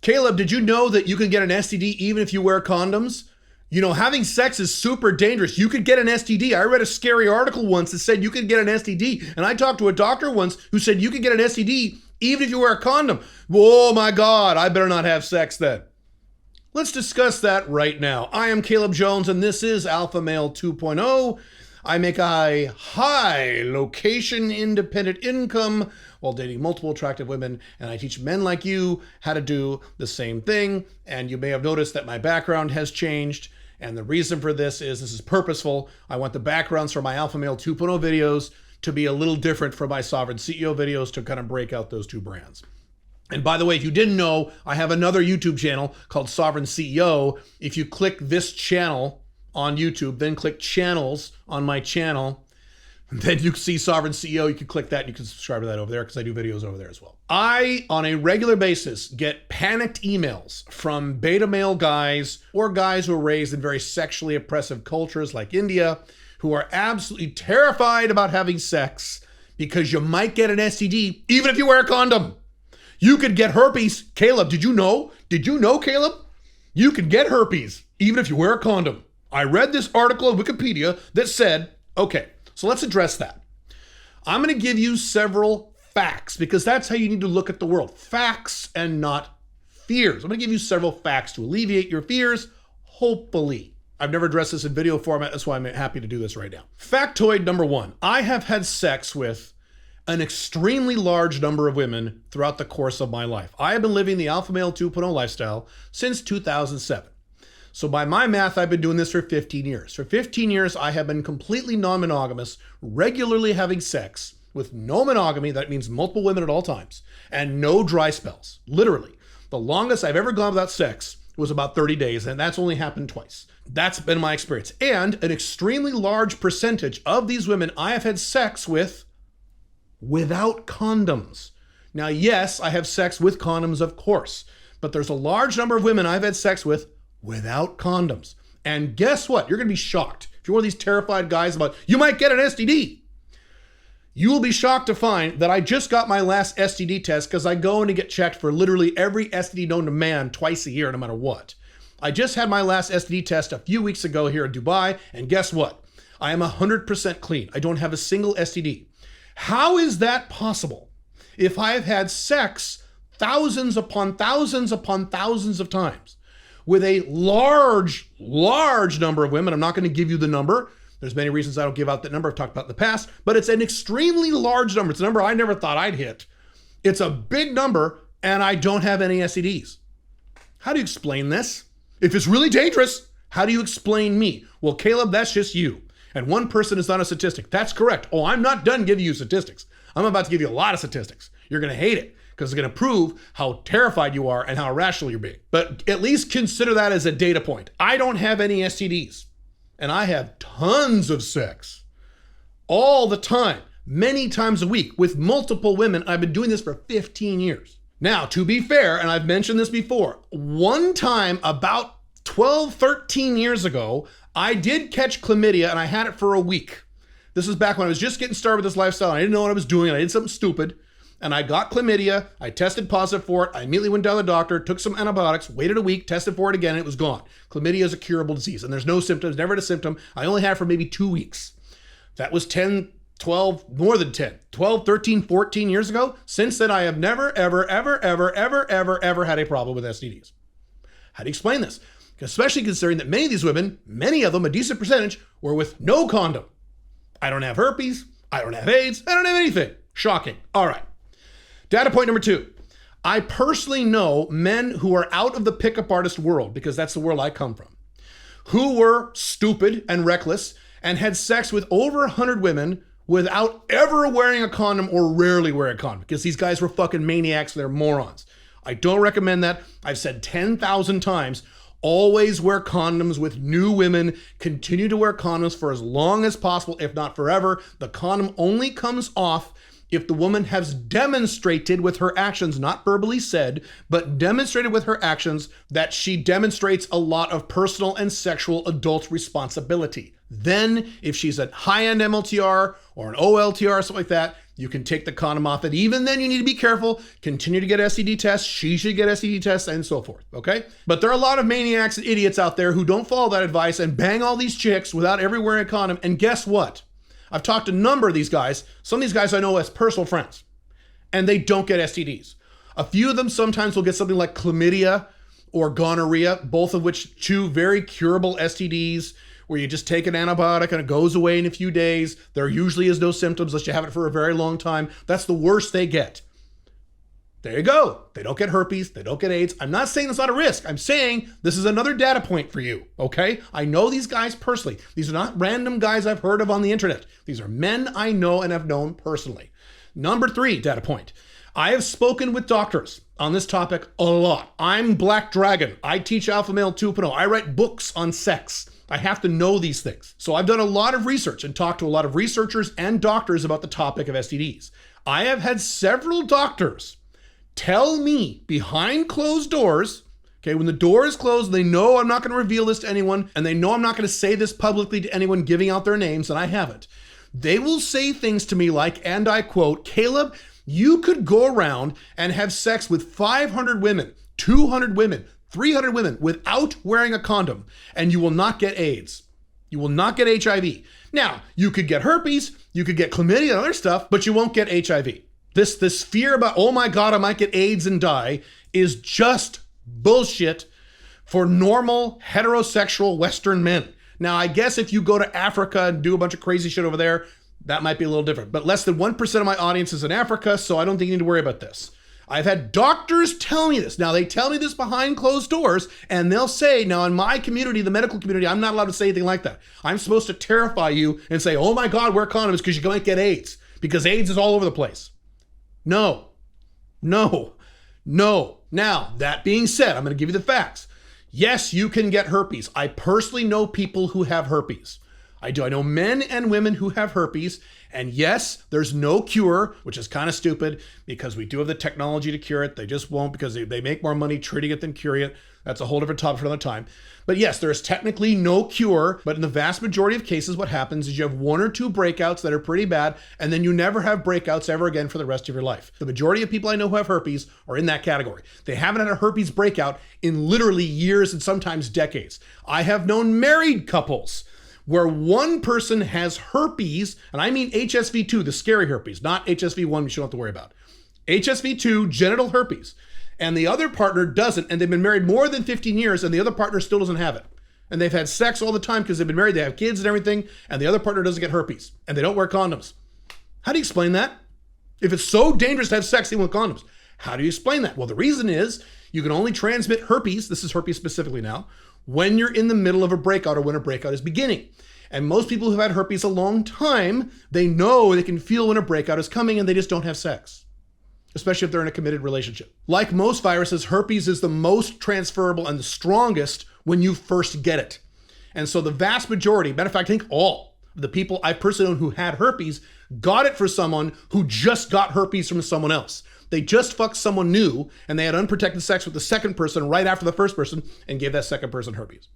Caleb, did you know that you can get an STD even if you wear condoms? You know, having sex is super dangerous. You could get an STD. I read a scary article once that said you could get an STD. And I talked to a doctor once who said you could get an STD even if you wear a condom. Oh my God, I better not have sex then. Let's discuss that right now. I am Caleb Jones, and this is Alpha Male 2.0. I make a high location independent income while dating multiple attractive women, and I teach men like you how to do the same thing. And you may have noticed that my background has changed, and the reason for this is purposeful. I want the backgrounds for my Alpha Male 2.0 videos to be a little different from my Sovereign CEO videos to kind of break out those two brands. And by the way, if you didn't know, I have another YouTube channel called Sovereign CEO. If you click this channel on YouTube, then click channels on my channel, then you can see Sovereign CEO. You can click that and you can subscribe to that over there because I do videos over there as well. I, on a regular basis, get panicked emails from beta male guys or guys who are raised in very sexually oppressive cultures like India, who are absolutely terrified about having sex because you might get an STD even if you wear a condom. You could get herpes. Caleb, did you know? Did you know, Caleb? You can get herpes even if you wear a condom. I read this article on Wikipedia that said, okay, so let's address that. I'm going to give you several facts because that's how you need to look at the world. Facts and not fears. I'm going to give you several facts to alleviate your fears, hopefully. I've never addressed this in video format, that's why I'm happy to do this right now. Factoid number one, I have had sex with an extremely large number of women throughout the course of my life. I have been living the Alpha Male 2.0 lifestyle since 2007. So by my math, I've been doing this for 15 years. For 15 years, I have been completely non-monogamous, regularly having sex with no monogamy, that means multiple women at all times, and no dry spells. Literally. The longest I've ever gone without sex was about 30 days, and that's only happened twice. That's been my experience. And an extremely large percentage of these women I have had sex with without condoms. Now, yes, I have sex with condoms, of course, but there's a large number of women I've had sex with without condoms. And guess what? You're going to be shocked. If you're one of these terrified guys about, you might get an STD. You will be shocked to find that I just got my last STD test because I go in to get checked for literally every STD known to man twice a year, no matter what. I just had my last STD test a few weeks ago here in Dubai, and guess what? I am 100% clean. I don't have a single STD. How is that possible if I have had sex thousands upon thousands upon thousands of times with a large number of women? I'm not going to give you the number. There's many reasons I don't give out that number. I've talked about in the past, but it's an extremely large number. It's a number I never thought I'd hit. It's a big number, and I don't have any STDs. How do you explain this? If it's really dangerous, how do you explain me? Well, Caleb, that's just you. And one person is not a statistic. That's correct. Oh, I'm not done giving you statistics. I'm about to give you a lot of statistics. You're going to hate it because it's going to prove how terrified you are and how irrational you're being. But at least consider that as a data point. I don't have any STDs, and I have tons of sex all the time, many times a week with multiple women. I've been doing this for 15 years. Now, to be fair, and I've mentioned this before, one time about 12, 13 years ago, I did catch chlamydia and I had it for a week. This is back when I was just getting started with this lifestyle. I didn't know what I was doing. I did something stupid and I got chlamydia. I tested positive for it. I immediately went down to the doctor, took some antibiotics, waited a week, tested for it again, and it was gone. Chlamydia is a curable disease and there's no symptoms, never had a symptom. I only had it for maybe 2 weeks. That was 10, 12, more than 10, 12, 13, 14 years ago. Since then, I have never, ever had a problem with STDs. How do you explain this? Especially considering that many of these women, many of them, a decent percentage, were with no condom. I don't have herpes. I don't have AIDS. I don't have anything. Shocking. All right. Data point number two. I personally know men who are out of the pickup artist world, because that's the world I come from, who were stupid and reckless and had sex with over 100 women without ever wearing a condom or rarely wearing a condom, because these guys were fucking maniacs. They're morons. I don't recommend that. I've said 10,000 times, always wear condoms with new women. Continue to wear condoms for as long as possible, if not forever. The condom only comes off if the woman has demonstrated with her actions, not verbally said, but demonstrated with her actions that she demonstrates a lot of personal and sexual adult responsibility. Then, if she's a high-end MLTR or an OLTR or something like that, You can take the condom off, and even then you need to be careful. Continue to get STD tests. She should get STD tests, and so forth, okay? But there are a lot of maniacs and idiots out there who don't follow that advice and bang all these chicks without ever wearing a condom. And guess what? I've talked to a number of these guys. Some of these guys I know as personal friends, and they don't get STDs. A few of them sometimes will get something like chlamydia or gonorrhea, both of which two very curable STDs, where you just take an antibiotic and it goes away in a few days. There usually is no symptoms unless you have it for a very long time. That's the worst they get. There you go. They don't get herpes. They don't get AIDS. I'm not saying it's not a risk. I'm saying this is another data point for you, okay? I know these guys personally. These are not random guys I've heard of on the internet. These are men I know and have known personally. Number 3 data point. I have spoken with doctors on this topic a lot. I'm Black Dragon. I teach Alpha Male 2.0. I write books on sex. I have to know these things. So I've done a lot of research and talked to a lot of researchers and doctors about the topic of STDs. I have had several doctors tell me behind closed doors, okay, when the door is closed, they know I'm not going to reveal this to anyone, and they know I'm not going to say this publicly to anyone giving out their names, and I haven't. They will say things to me like, and I quote, Caleb, you could go around and have sex with 500 women, 200 women, 300 women without wearing a condom, and you will not get AIDS. You will not get HIV. Now, you could get herpes, you could get chlamydia and other stuff, but you won't get HIV. This fear about, oh my God, I might get AIDS and die is just bullshit for normal heterosexual Western men. Now, I guess if you go to Africa and do a bunch of crazy shit over there, that might be a little different. But less than 1% of my audience is in Africa, so I don't think you need to worry about this. I've had doctors tell me this. Now, they tell me this behind closed doors, and they'll say, now in my community, the medical community, I'm not allowed to say anything like that. I'm supposed to terrify you and say, oh my God, wear condoms because you might get AIDS, because AIDS is all over the place. No. Now, that being said, I'm going to give you the facts. Yes, you can get herpes. I personally know people who have herpes. I do. I know men and women who have herpes. And yes, there's no cure, which is kind of stupid because we do have the technology to cure it. They just won't because they make more money treating it than curing it. That's a whole different topic for another time. But yes, there is technically no cure. But in the vast majority of cases, what happens is you have 1 or 2 breakouts that are pretty bad, and then you never have breakouts ever again for the rest of your life. The majority of people I know who have herpes are in that category. They haven't had a herpes breakout in literally years and sometimes decades. I have known married couples where one person has herpes, and I mean HSV2, the scary herpes, not HSV1, which you don't have to worry about. HSV2, genital herpes, and the other partner doesn't, and they've been married more than 15 years, and the other partner still doesn't have it. And they've had sex all the time because they've been married, they have kids and everything, and the other partner doesn't get herpes, and they don't wear condoms. How do you explain that? If it's so dangerous to have sex even with condoms, how do you explain that? Well, the reason is you can only transmit herpes, this is herpes specifically now, when you're in the middle of a breakout or when a breakout is beginning. And most people who've had herpes a long time, they know they can feel when a breakout is coming and they just don't have sex, especially if they're in a committed relationship. Like most viruses, herpes is the most transferable and the strongest when you first get it. And so the vast majority, matter of fact, I think all of the people I personally know who had herpes got it for someone who just got herpes from someone else. They just fucked someone new and they had unprotected sex with the second person right after the first person and gave that second person herpes.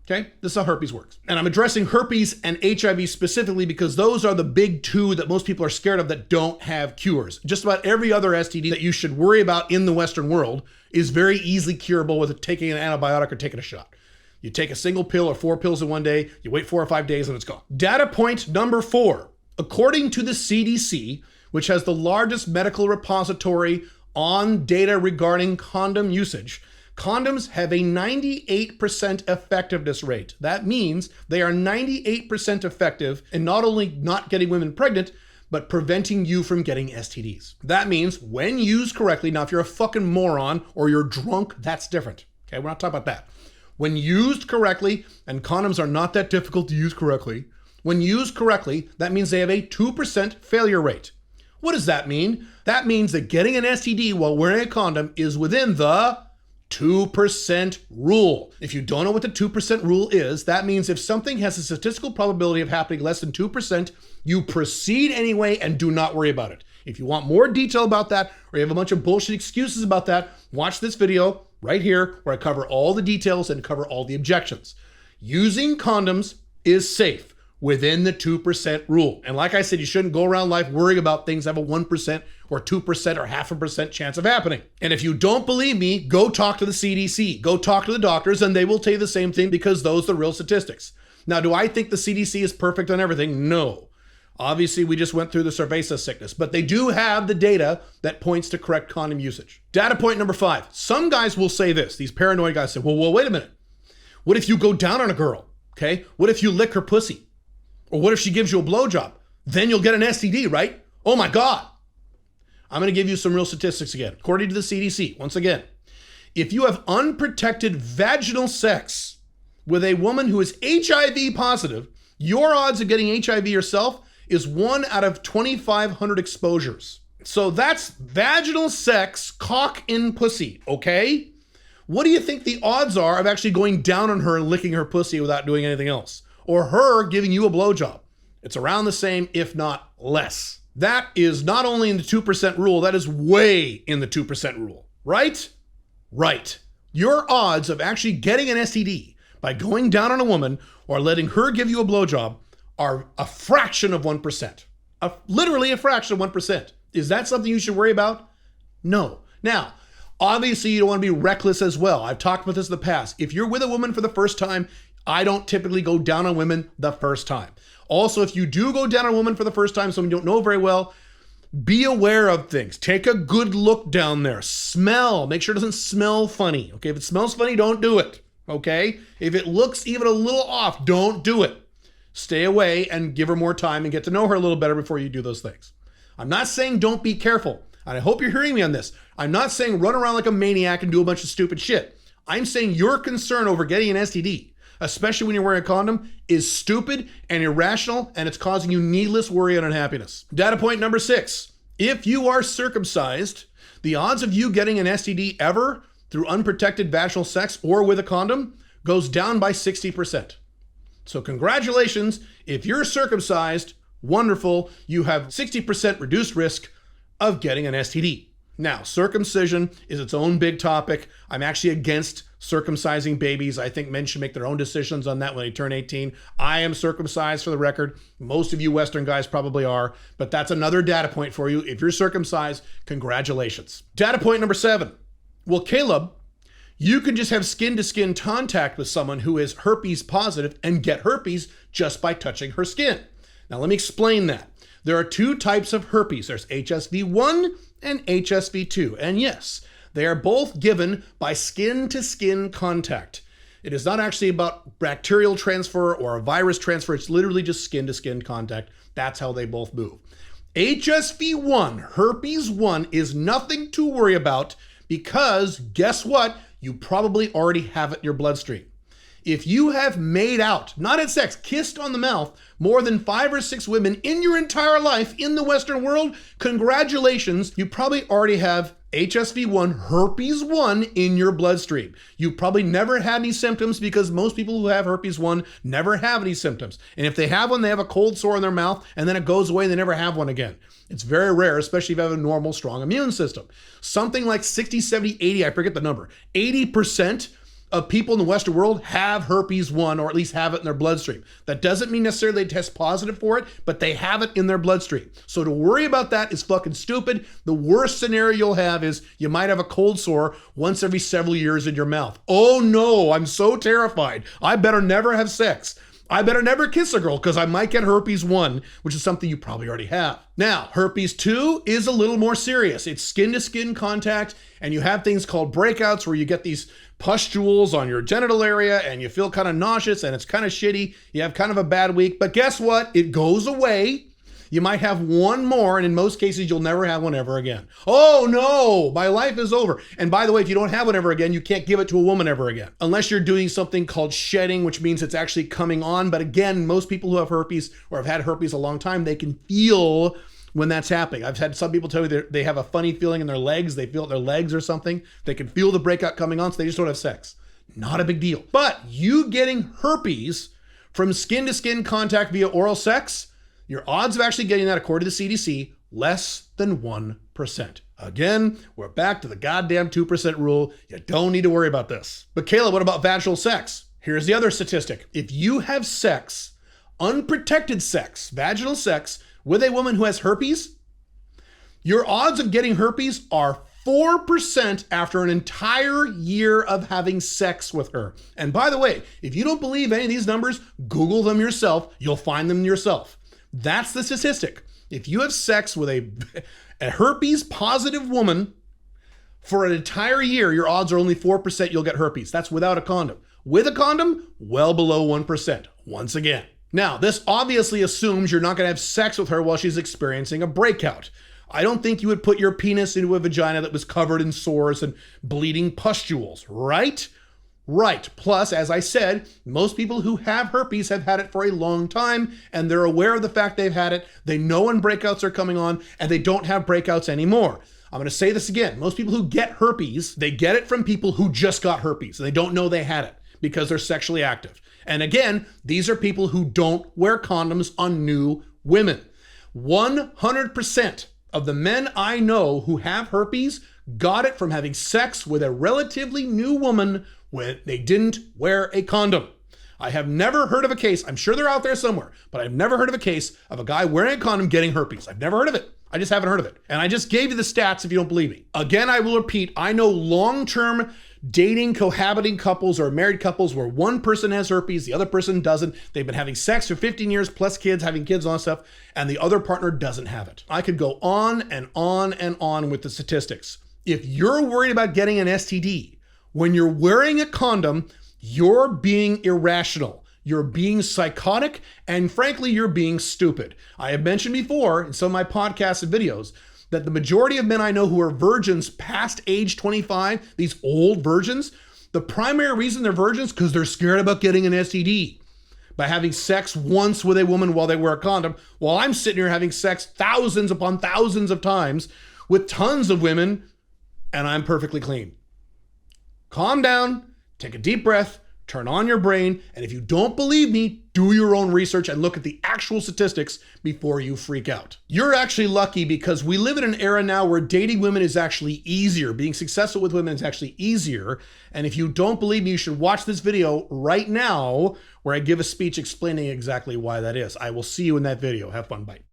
Okay, this is how herpes works. And I'm addressing herpes and HIV specifically because those are the big 2 that most people are scared of that don't have cures. Just about every other STD that you should worry about in the Western world is very easily curable with taking an antibiotic or taking a shot. You take a single pill or 4 pills in one day, you wait 4 or 5 days and it's gone. Data point number 4. According to the CDC, which has the largest medical repository on data regarding condom usage, condoms have a 98% effectiveness rate. That means they are 98% effective in not only not getting women pregnant, but preventing you from getting STDs. That means when used correctly, now if you're a fucking moron or you're drunk, that's different. Okay, we're not talking about that. When used correctly, and condoms are not that difficult to use correctly, when used correctly, that means they have a 2% failure rate. What does that mean? That means that getting an STD while wearing a condom is within the 2% rule. If you don't know what the 2% rule is, that means if something has a statistical probability of happening less than 2%, you proceed anyway and do not worry about it. If you want more detail about that, or you have a bunch of bullshit excuses about that, watch this video right here where I cover all the details and cover all the objections. Using condoms is safe. within the 2% rule. And like I said, you shouldn't go around life worrying about things that have a 1% or 2% or 0.5% chance of happening. And if you don't believe me, go talk to the CDC, go talk to the doctors, and they will tell you the same thing because those are the real statistics. Now, do I think the CDC is perfect on everything? No. Obviously, we just went through the cerveza sickness, but they do have the data that points to correct condom usage. Data point number 5. Some guys will say this, these paranoid guys say, well, wait a minute. What if you go down on a girl, okay? What if you lick her pussy? Or what if she gives you a blowjob? Then you'll get an STD, right? Oh my God. I'm gonna give you some real statistics again. According to the CDC, once again, if you have unprotected vaginal sex with a woman who is HIV positive, your odds of getting HIV yourself is 1 out of 2,500 exposures. So that's vaginal sex, cock in pussy, okay? What do you think the odds are of actually going down on her and licking her pussy without doing anything else? Or her giving you a blowjob? It's around the same, if not less. That is not only in the 2% rule, that is way in the 2% rule, right? Right. Your odds of actually getting an STD by going down on a woman or letting her give you a blowjob are a fraction of 1%. Literally a fraction of 1%. Is that something you should worry about? No. Now, obviously you don't want to be reckless as well. I've talked about this in the past. If you're with a woman for the first time, I don't typically go down on women the first time. Also, if you do go down on a woman for the first time, someone you don't know very well, be aware of things. Take a good look down there. Smell. Make sure it doesn't smell funny. Okay, if it smells funny, don't do it. Okay? If it looks even a little off, don't do it. Stay away and give her more time and get to know her a little better before you do those things. I'm not saying don't be careful. And I hope you're hearing me on this. I'm not saying run around like a maniac and do a bunch of stupid shit. I'm saying your concern over getting an STD, especially when you're wearing a condom, is stupid and irrational, and it's causing you needless worry and unhappiness. Data point number 6. If you are circumcised, the odds of you getting an STD ever through unprotected vaginal sex or with a condom goes down by 60%. So congratulations, if you're circumcised, wonderful, you have 60% reduced risk of getting an STD. Now, circumcision is its own big topic. I'm actually against circumcising babies. I think men should make their own decisions on that when they turn 18. I am circumcised for the record. Most of you Western guys probably are, but that's another data point for you. If you're circumcised, congratulations. Data point number 7. Well, Caleb, you can just have skin-to-skin contact with someone who is herpes positive and get herpes just by touching her skin. Now, let me explain that. There are 2 types of herpes. There's HSV1 and HSV2. And yes, they are both given by skin-to-skin contact. It is not actually about bacterial transfer or a virus transfer. It's literally just skin-to-skin contact. That's how they both move. HSV1, herpes 1, is nothing to worry about because guess what? You probably already have it in your bloodstream. If you have made out, not had sex, kissed on the mouth, more than 5 or 6 women in your entire life in the Western world, congratulations, you probably already have HSV1, herpes 1 in your bloodstream. You probably never had any symptoms because most people who have herpes 1 never have any symptoms. And if they have one, they have a cold sore in their mouth and then it goes away and they never have one again. It's very rare, especially if you have a normal, strong immune system. Something like 60, 70, 80, I forget the number, 80% of people in the Western world have herpes 1 or at least have it in their bloodstream. That doesn't mean necessarily they test positive for it, but they have it in their bloodstream. So to worry about that is fucking stupid. The worst scenario you'll have is you might have a cold sore once every several years in your mouth. Oh no, I'm so terrified. I better never have sex. I better never kiss a girl because I might get herpes 1, which is something you probably already have. Now, herpes 2 is a little more serious. It's skin-to-skin contact, and you have things called breakouts where you get these pustules on your genital area and you feel kind of nauseous and it's kind of shitty. You have kind of a bad week, but guess what? It goes away. You might have one more, and in most cases, you'll never have one ever again. Oh no, my life is over. And by the way, if you don't have one ever again, you can't give it to a woman ever again. Unless you're doing something called shedding, which means it's actually coming on. But again, most people who have herpes or have had herpes a long time, they can feel when that's happening. I've had some people tell me they have a funny feeling in their legs. They feel it in their legs or something. They can feel the breakout coming on, so they just don't have sex. Not a big deal. But you getting herpes from skin-to-skin contact via oral sex, your odds of actually getting that, according to the CDC, less than 1%. Again, we're back to the goddamn 2% rule. You don't need to worry about this. But Kayla, what about vaginal sex? Here's the other statistic. If you have sex unprotected sex, vaginal sex, with a woman who has herpes, your odds of getting herpes are 4% after an entire year of having sex with her. And by the way, if you don't believe any of these numbers, Google them yourself. You'll find them yourself. That's the statistic. If you have sex with a herpes positive woman for an entire year, your odds are only 4% you'll get herpes. That's without a condom. With a condom, well below 1%, once again. Now, this obviously assumes you're not going to have sex with her while she's experiencing a breakout. I don't think you would put your penis into a vagina that was covered in sores and bleeding pustules, right? Right. Plus, as I said, most people who have herpes have had it for a long time, and they're aware of the fact they've had it. They know when breakouts are coming on, and they don't have breakouts anymore. I'm going to say this again. Most people who get herpes, they get it from people who just got herpes, and they don't know they had it because they're sexually active. And again, these are people who don't wear condoms on new women. 100% of the men I know who have herpes got it from having sex with a relatively new woman when they didn't wear a condom. I have never heard of a case, I'm sure they're out there somewhere, but I've never heard of a case of a guy wearing a condom getting herpes. I've never heard of it. I just haven't heard of it. And I just gave you the stats if you don't believe me. Again, I will repeat, I know long-term dating, cohabiting couples or married couples where one person has herpes, the other person doesn't. They've been having sex for 15 years plus kids, having kids and all that stuff, and the other partner doesn't have it. I could go on and on and on with the statistics. If you're worried about getting an STD, when you're wearing a condom, you're being irrational. You're being psychotic, and frankly, you're being stupid. I have mentioned before in some of my podcasts and videos that the majority of men I know who are virgins past age 25, these old virgins, the primary reason they're virgins because they're scared about getting an STD by having sex once with a woman while they wear a condom, while I'm sitting here having sex thousands upon thousands of times with tons of women, and I'm perfectly clean. Calm down, take a deep breath, turn on your brain, and if you don't believe me, do your own research and look at the actual statistics before you freak out. You're actually lucky because we live in an era now where dating women is actually easier. Being successful with women is actually easier. And if you don't believe me, you should watch this video right now where I give a speech explaining exactly why that is. I will see you in that video. Have fun. Bye.